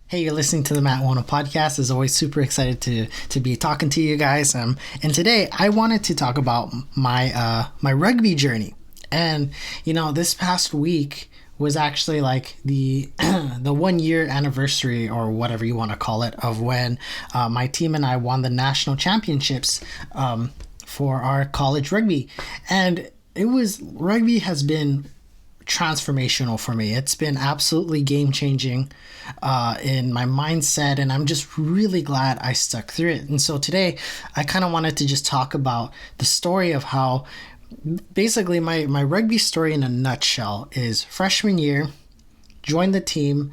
Hey, you're listening to the Matt Wona podcast. As always, super excited to be talking to you guys. And today I wanted to talk about my rugby journey. And this past week was actually like the the 1 year anniversary, or whatever you want to call it, of when my team and I won the national championships for our college rugby. And rugby has been transformational for me. It's been absolutely game changing in my mindset, and I'm just really glad I stuck through it. And so today I kind of wanted to just talk about the story of how basically my rugby story in a nutshell is freshman year, joined the team,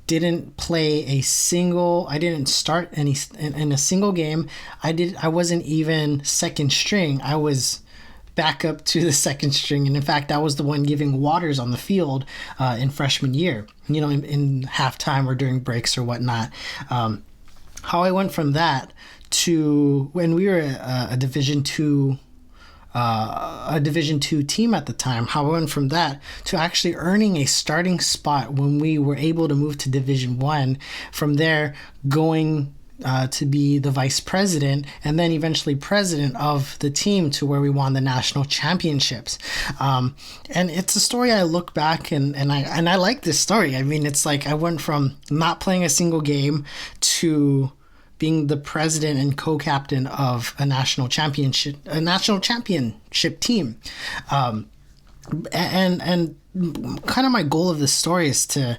didn't I didn't start any in a single game. I wasn't even second string. I was back up to the second string, and in fact I was the one giving waters on the field in freshman year, in halftime or during breaks or whatnot. How I went from that to when we were a Division two team at the time, how I went from that to actually earning a starting spot when we were able to move to Division one. From there, going to be the vice president and then eventually president of the team, to where we won the national championships. And it's a story I look back and I like this story. I mean, it's like I went from not playing a single game to being the president and co-captain of a national championship team. And kind of my goal of this story is to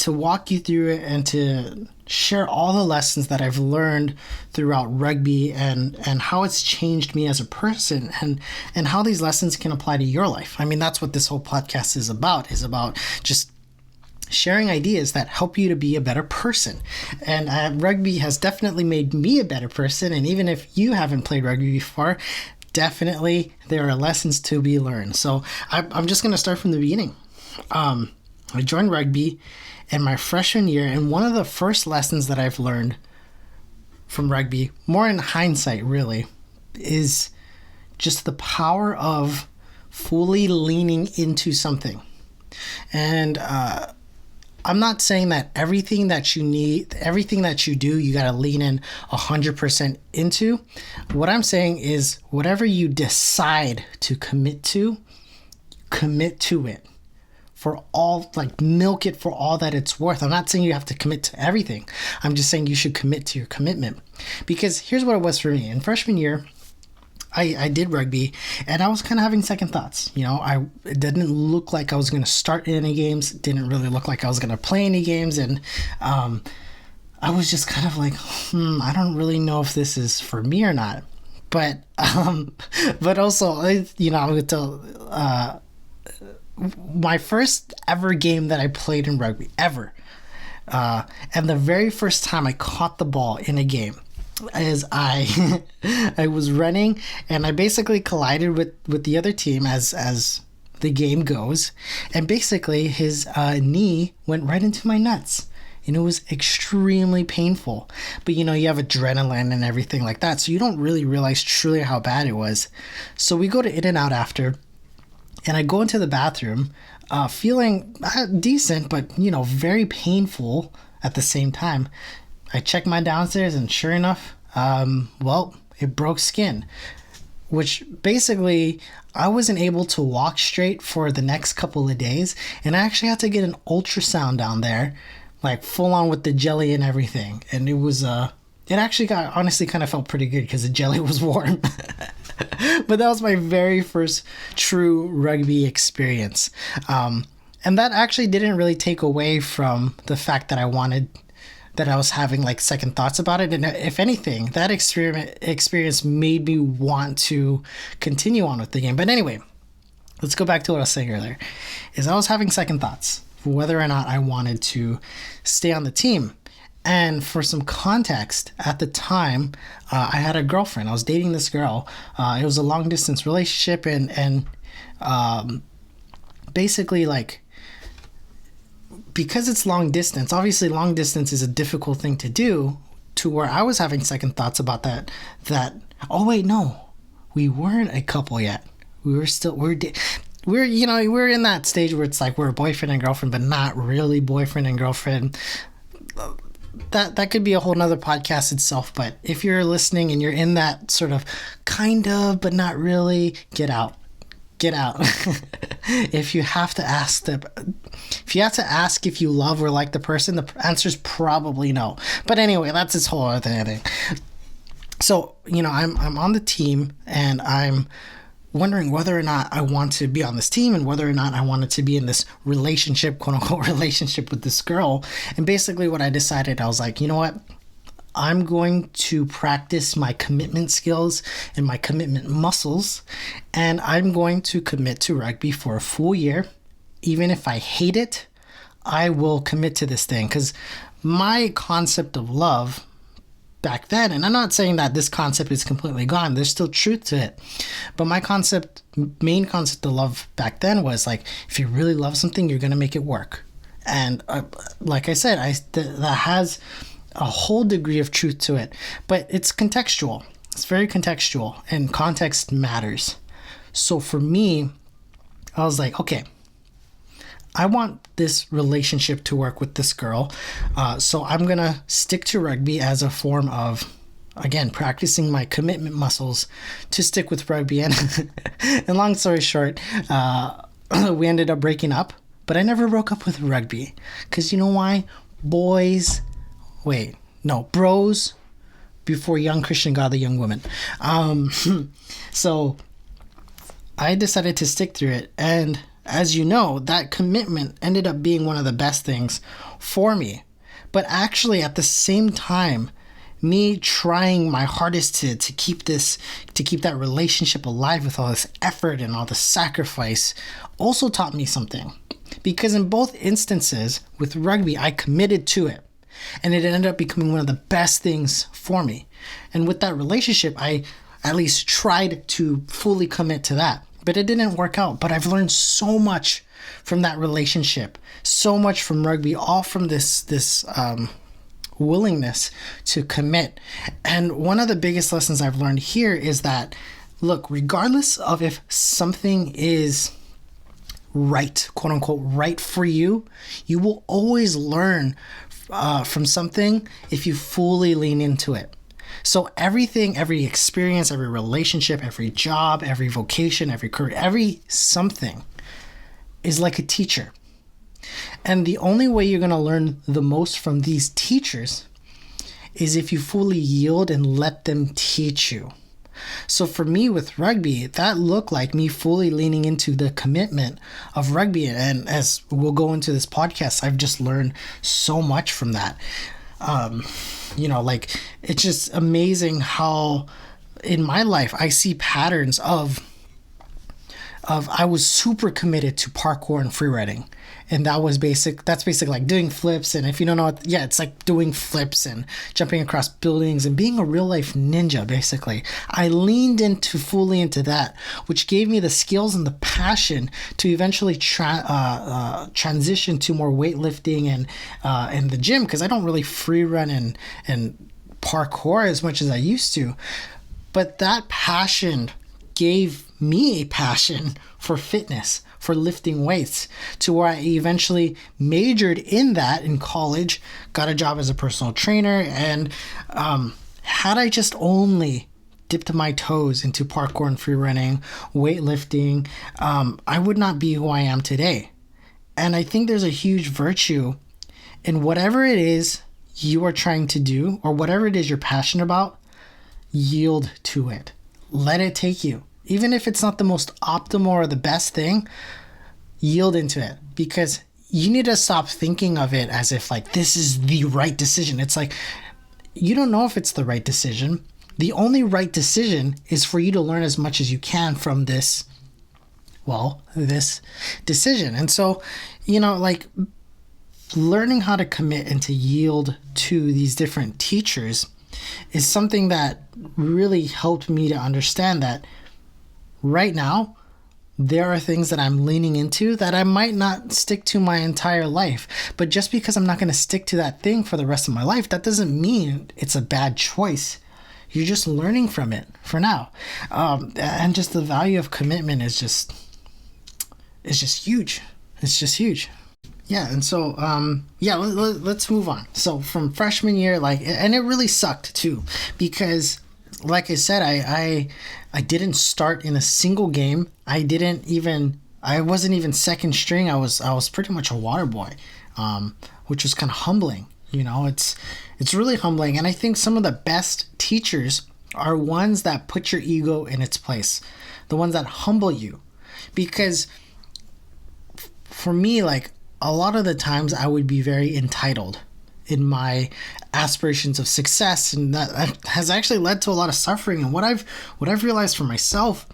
walk you through it and to share all the lessons that I've learned throughout rugby and how it's changed me as a person, and how these lessons can apply to your life. I mean, that's what this whole podcast is about just sharing ideas that help you to be a better person. And rugby has definitely made me a better person. And even if you haven't played rugby before, definitely there are lessons to be learned. So I'm just going to start from the beginning. I joined rugby in my freshman year, and one of the first lessons that I've learned from rugby, more in hindsight really, is just the power of fully leaning into something. And I'm not saying that everything that you do, you got to lean in 100% into. What I'm saying is whatever you decide to commit to it. Milk it for all that it's worth. I'm not saying you have to commit to everything. I'm just saying you should commit to your commitment. Because here's what it was for me. In freshman year, I did rugby, and I was kind of having second thoughts. It didn't look like I was going to start in any games. It didn't really look like I was going to play any games. And I was just kind of like, I don't really know if this is for me or not. But also, I would tell... my first ever game that I played in rugby, ever. And the very first time I caught the ball in a game is I was running, and I basically collided with the other team as the game goes. And basically his knee went right into my nuts. And it was extremely painful. But you have adrenaline and everything like that, so you don't really realize truly how bad it was. So we go to In-N-Out after, and I go into the bathroom feeling decent, but, very painful at the same time. I check my downstairs, and sure enough, it broke skin, which basically I wasn't able to walk straight for the next couple of days. And I actually had to get an ultrasound down there, like full on with the jelly and everything. And it was, it actually honestly kind of felt pretty good because the jelly was warm. But that was my very first true rugby experience. And that actually didn't really take away from the fact that I was having like second thoughts about it. And if anything, that experience made me want to continue on with the game. But anyway, let's go back to what I was saying earlier, is I was having second thoughts for whether or not I wanted to stay on the team. And for some context, at the time, I had a girlfriend. I was dating this girl. It was a long distance relationship, and basically, like, because it's long distance, obviously long distance is a difficult thing to do, to where I was having second thoughts about that, oh wait, no, we weren't a couple yet. We're in that stage where it's like we're boyfriend and girlfriend, but not really boyfriend and girlfriend. that could be a whole nother podcast itself. But if you're listening and you're in that sort of kind of but not really, get out. If you have to ask if you love or like the person, the answer is probably no. But anyway, that's this whole other thing. So, I'm on the team, and I'm wondering whether or not I want to be on this team and whether or not I wanted to be in this relationship, quote unquote relationship, with this girl. And basically what I decided, I was like, you know what? I'm going to practice my commitment skills and my commitment muscles, and I'm going to commit to rugby for a full year. Even if I hate it, I will commit to this thing, because my concept of love back then, and I'm not saying that this concept is completely gone, there's still truth to it, but my main concept of love back then was like, if you really love something, you're going to make it work. And like I said, that has a whole degree of truth to it, but it's contextual. It's very contextual, and context matters. So for me, I was like, okay, I want this relationship to work with this girl. So I'm going to stick to rugby as a form of, again, practicing my commitment muscles to stick with rugby. And long story short, we ended up breaking up, but I never broke up with rugby. Because you know why? Bros before young Christian got the young woman. So I decided to stick through it. And as you know, that commitment ended up being one of the best things for me. But actually, at the same time, me trying my hardest to keep that relationship alive with all this effort and all the sacrifice also taught me something. Because in both instances with rugby, I committed to it. And it ended up becoming one of the best things for me. And with that relationship, I at least tried to fully commit to that. But it didn't work out. But I've learned so much from that relationship, so much from rugby, all from this willingness to commit. And one of the biggest lessons I've learned here is that, look, regardless of if something is right, quote unquote, right for you, you will always learn from something if you fully lean into it. So everything, every experience, every relationship, every job, every vocation, every career, every something is like a teacher. And the only way you're going to learn the most from these teachers is if you fully yield and let them teach you. So for me with rugby, that looked like me fully leaning into the commitment of rugby. And as we'll go into this podcast, I've just learned so much from that. It's just amazing how in my life I see patterns of I was super committed to parkour and freeriding. And that's basic like doing flips. And if you don't know what, it's like doing flips and jumping across buildings and being a real life ninja, basically. I leaned fully into that, which gave me the skills and the passion to eventually transition to more weightlifting and the gym, because I don't really free run and parkour as much as I used to. But that passion gave me a passion for fitness, for lifting weights, to where I eventually majored in that in college, got a job as a personal trainer, and had I just only dipped my toes into parkour and free running, weightlifting, I would not be who I am today. And I think there's a huge virtue in whatever it is you are trying to do, or whatever it is you're passionate about, yield to it. Let it take you. Even if it's not the most optimal or the best thing, yield into it, because you need to stop thinking of it as if like this is the right decision. It's like, you don't know if it's the right decision. The only right decision is for you to learn as much as you can from this decision. And so, learning how to commit and to yield to these different teachers is something that really helped me to understand that right now, there are things that I'm leaning into that I might not stick to my entire life. But just because I'm not going to stick to that thing for the rest of my life, that doesn't mean it's a bad choice. You're just learning from it for now. And just the value of commitment is just huge. It's just huge. Yeah, and so let's move on. So from freshman year, like, and it really sucked too, because like I said, I didn't start in a single game. I wasn't even second string. I was pretty much a water boy, which was kind of humbling. It's really humbling, and I think some of the best teachers are ones that put your ego in its place, the ones that humble you, because for me, like, a lot of the times I would be very entitled in my aspirations of success, and that has actually led to a lot of suffering. And what I've realized for myself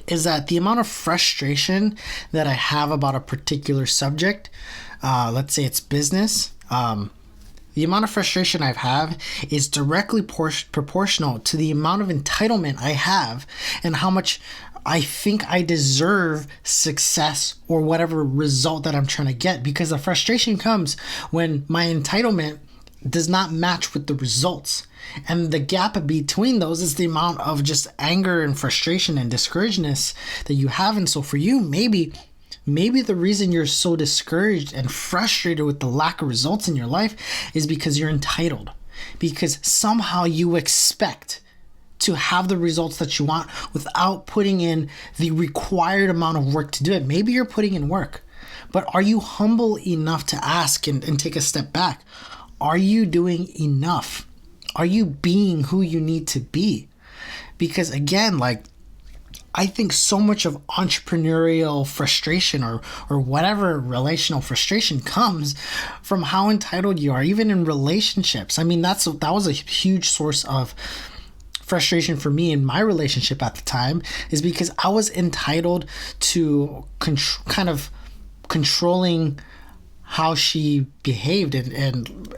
is that the amount of frustration that I have about a particular subject, let's say it's business, the amount of frustration I have is directly proportional to the amount of entitlement I have and how much I think I deserve success or whatever result that I'm trying to get. Because the frustration comes when my entitlement does not match with the results. And the gap between those is the amount of just anger and frustration and discouragedness that you have. And so for you, maybe the reason you're so discouraged and frustrated with the lack of results in your life is because you're entitled. Because somehow you expect to have the results that you want without putting in the required amount of work to do it. Maybe you're putting in work, but are you humble enough to ask and take a step back? Are you doing enough? Are you being who you need to be? Because again, like, I think so much of entrepreneurial frustration or whatever relational frustration comes from how entitled you are, even in relationships. I mean, that was a huge source of frustration for me in my relationship at the time, is because I was entitled to kind of controlling how she behaved, and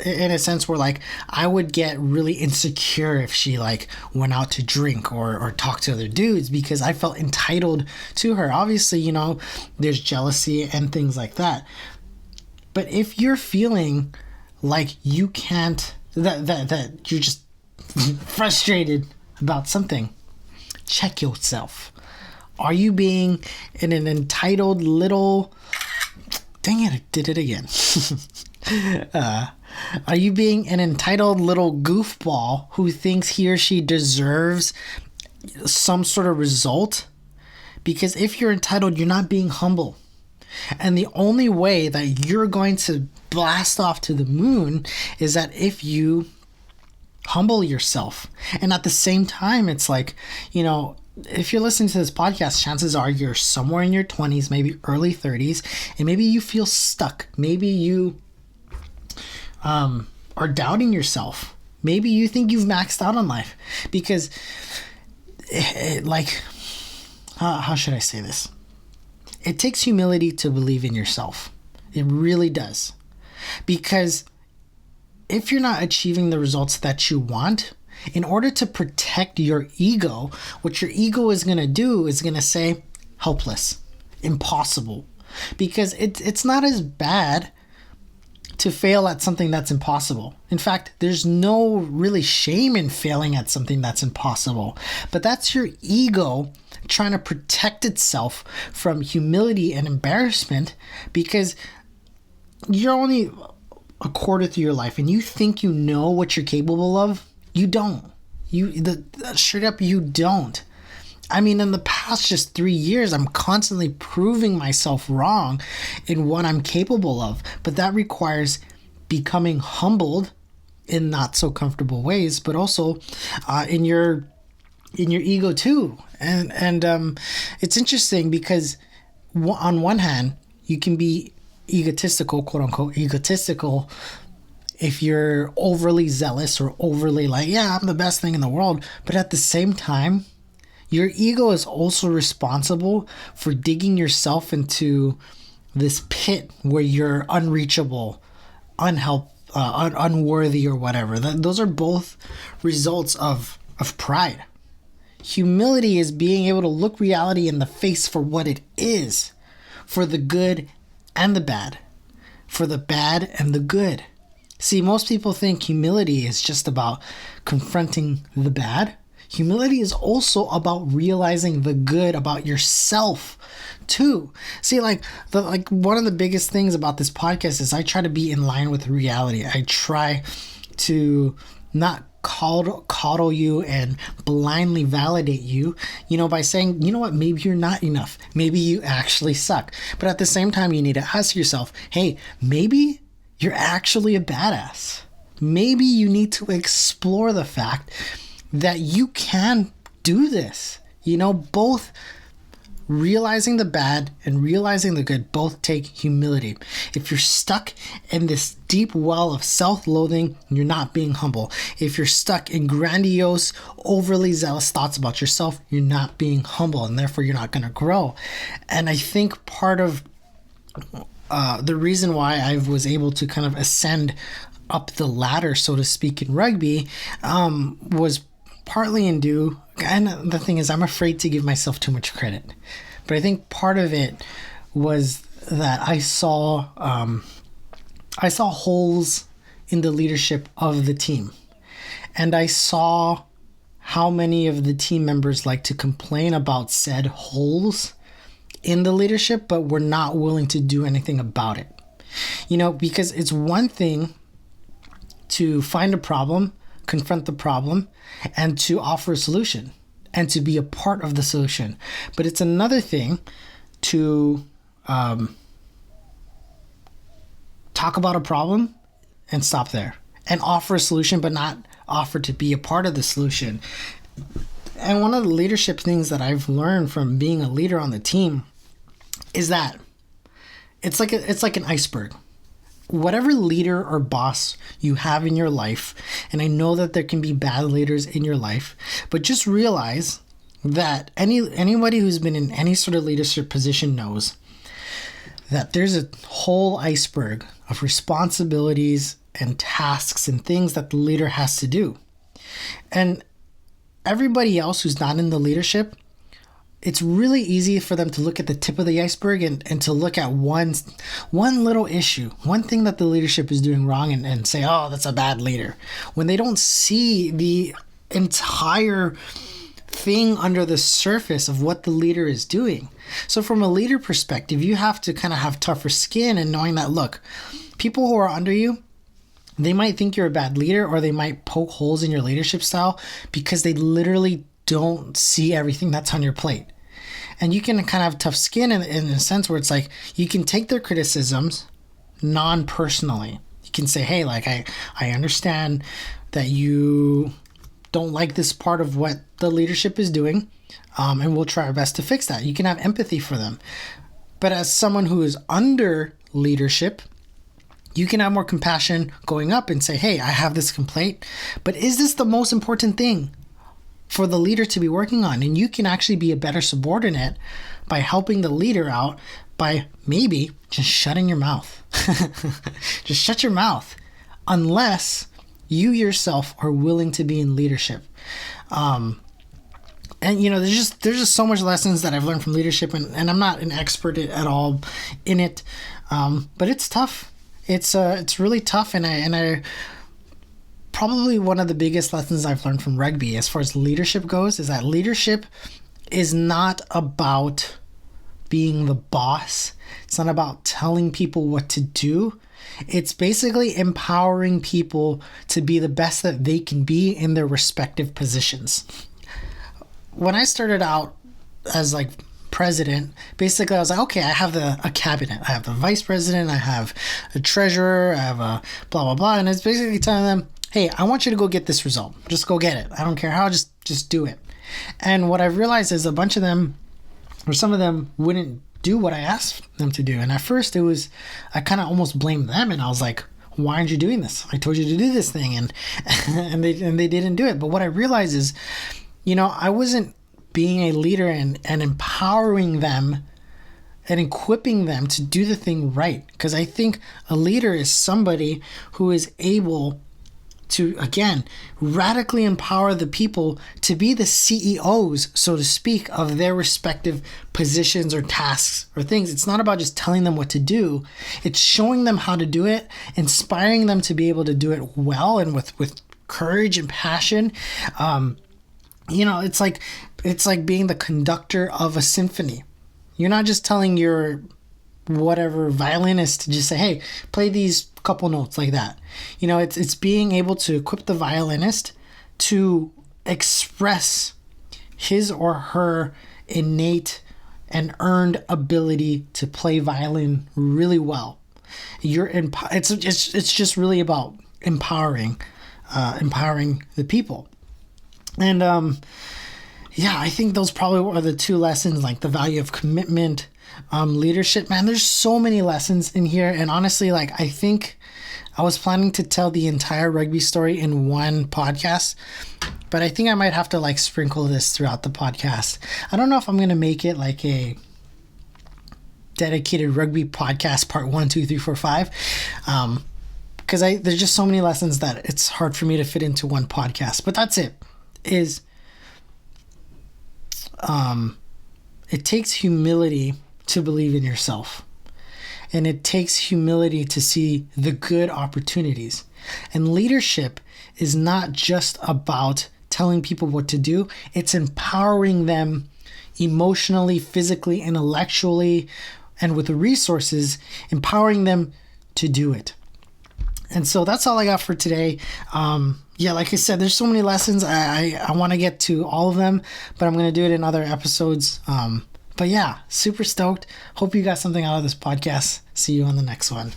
in a sense where, like, I would get really insecure if she, like, went out to drink or talk to other dudes, because I felt entitled to her. Obviously, there's jealousy and things like that. But if you're feeling like you can't, that you're just frustrated about something, check yourself. Are you being an entitled little... Dang it, I did it again. Are you being an entitled little goofball who thinks he or she deserves some sort of result? Because if you're entitled, you're not being humble. And the only way that you're going to blast off to the moon is that if you humble yourself. And at the same time, it's like, if you're listening to this podcast, chances are you're somewhere in your 20s, maybe early 30s, and maybe you feel stuck. Maybe you are doubting yourself. Maybe you think you've maxed out on life. Because, how should I say this? It takes humility to believe in yourself. It really does. Because if you're not achieving the results that you want, in order to protect your ego, what your ego is going to do is going to say, helpless, impossible. Because it's not as bad to fail at something that's impossible. In fact, there's no really shame in failing at something that's impossible. But that's your ego trying to protect itself from humility and embarrassment, because you're only a quarter through your life and you think you know what you're capable of. You don't. Straight up, you don't. I mean, in the past just 3 years, I'm constantly proving myself wrong in what I'm capable of. But that requires becoming humbled in not so comfortable ways, but also in your ego too. And it's interesting because on one hand, you can be egotistical, quote unquote, egotistical, if you're overly zealous or overly like, yeah, I'm the best thing in the world. But at the same time, your ego is also responsible for digging yourself into this pit where you're unreachable, unworthy or whatever. Those are both results of pride. Humility is being able to look reality in the face for what it is, for the good and the bad, for the bad and the good. See, most people think humility is just about confronting the bad. Humility is also about realizing the good about yourself too. See, like one of the biggest things about this podcast is I try to be in line with reality. I try to not coddle you and blindly validate you, by saying, you know what, maybe you're not enough. Maybe you actually suck. But at the same time, you need to ask yourself, hey, maybe you're actually a badass. Maybe you need to explore the fact that you can do this. Both realizing the bad and realizing the good both take humility. If you're stuck in this deep well of self-loathing, you're not being humble. If you're stuck in grandiose, overly zealous thoughts about yourself, you're not being humble, and therefore you're not going to grow. And I think part of the reason why I was able to kind of ascend up the ladder, so to speak, in rugby was partly and the thing is, I'm afraid to give myself too much credit, but I think part of it was that I saw holes in the leadership of the team, and I saw how many of the team members like to complain about said holes in the leadership, but were not willing to do anything about it. Because it's one thing to find a problem, confront the problem, and to offer a solution and to be a part of the solution. But it's another thing to talk about a problem and stop there, and offer a solution but not offer to be a part of the solution. And one of the leadership things that I've learned from being a leader on the team is that it's like an iceberg. Whatever leader or boss you have in your life, and I know that there can be bad leaders in your life, but just realize that anybody who's been in any sort of leadership position knows that there's a whole iceberg of responsibilities and tasks and things that the leader has to do. And everybody else who's not in the leadership, it's really easy for them to look at the tip of the iceberg and to look at one little issue, one thing that the leadership is doing wrong, and say, oh, that's a bad leader, when they don't see the entire thing under the surface of what the leader is doing. So from a leader perspective, you have to kind of have tougher skin, and knowing that, look, people who are under you, they might think you're a bad leader, or they might poke holes in your leadership style because they literally don't see everything that's on your plate. And you can kind of have tough skin in a sense where it's like, you can take their criticisms non-personally. You can say, hey, like, I understand that you don't like this part of what the leadership is doing, and we'll try our best to fix that. You can have empathy for them. But as someone who is under leadership, you can have more compassion going up and say, hey, I have this complaint, but is this the most important thing for the leader to be working on? And you can actually be a better subordinate by helping the leader out by maybe just shutting your mouth. Just shut your mouth, unless you yourself are willing to be in leadership. And there's just so much lessons that I've learned from leadership, and I'm not an expert at all in it, but it's tough. It's really tough, and I probably one of the biggest lessons I've learned from rugby as far as leadership goes is that leadership is not about being the boss. It's not about telling people what to do. It's basically empowering people to be the best that they can be in their respective positions. When I started out as like president, basically I was like, okay, I have a cabinet. I have the vice president, I have a treasurer, I have a blah, blah, blah. And it's basically telling them, hey, I want you to go get this result. Just go get it. I don't care how, just do it. And what I've realized is a bunch of them, or some of them, wouldn't do what I asked them to do. And at first I kind of almost blamed them, and I was like, why aren't you doing this? I told you to do this thing, and they didn't do it. But what I realized is, I wasn't being a leader and empowering them and equipping them to do the thing right. Because I think a leader is somebody who is able to, again, radically empower the people to be the CEOs, so to speak, of their respective positions or tasks or things. It's not about just telling them what to do. It's showing them how to do it, inspiring them to be able to do it well and with courage and passion, it's like being the conductor of a symphony. You're not just telling your whatever violinist to just say, hey, play these couple notes like that. It's being able to equip the violinist to express his or her innate and earned ability to play violin really well. It's just really about empowering the people. And I think those probably are the two lessons, like the value of commitment, leadership. Man, there's so many lessons in here, and honestly, like, I think I was planning to tell the entire rugby story in one podcast, but I think I might have to like sprinkle this throughout the podcast. I don't know if I'm gonna make it like a dedicated rugby podcast part 1, 2, 3, 4, 5, because there's just so many lessons that it's hard for me to fit into one podcast. But that's it. It takes humility to believe in yourself. And it takes humility to see the good opportunities. And leadership is not just about telling people what to do. It's empowering them emotionally, physically, intellectually, and with the resources, empowering them to do it. And so that's all I got for today. Like I said, there's so many lessons. I want to get to all of them, but I'm going to do it in other episodes. But yeah, super stoked. Hope you got something out of this podcast. See you on the next one.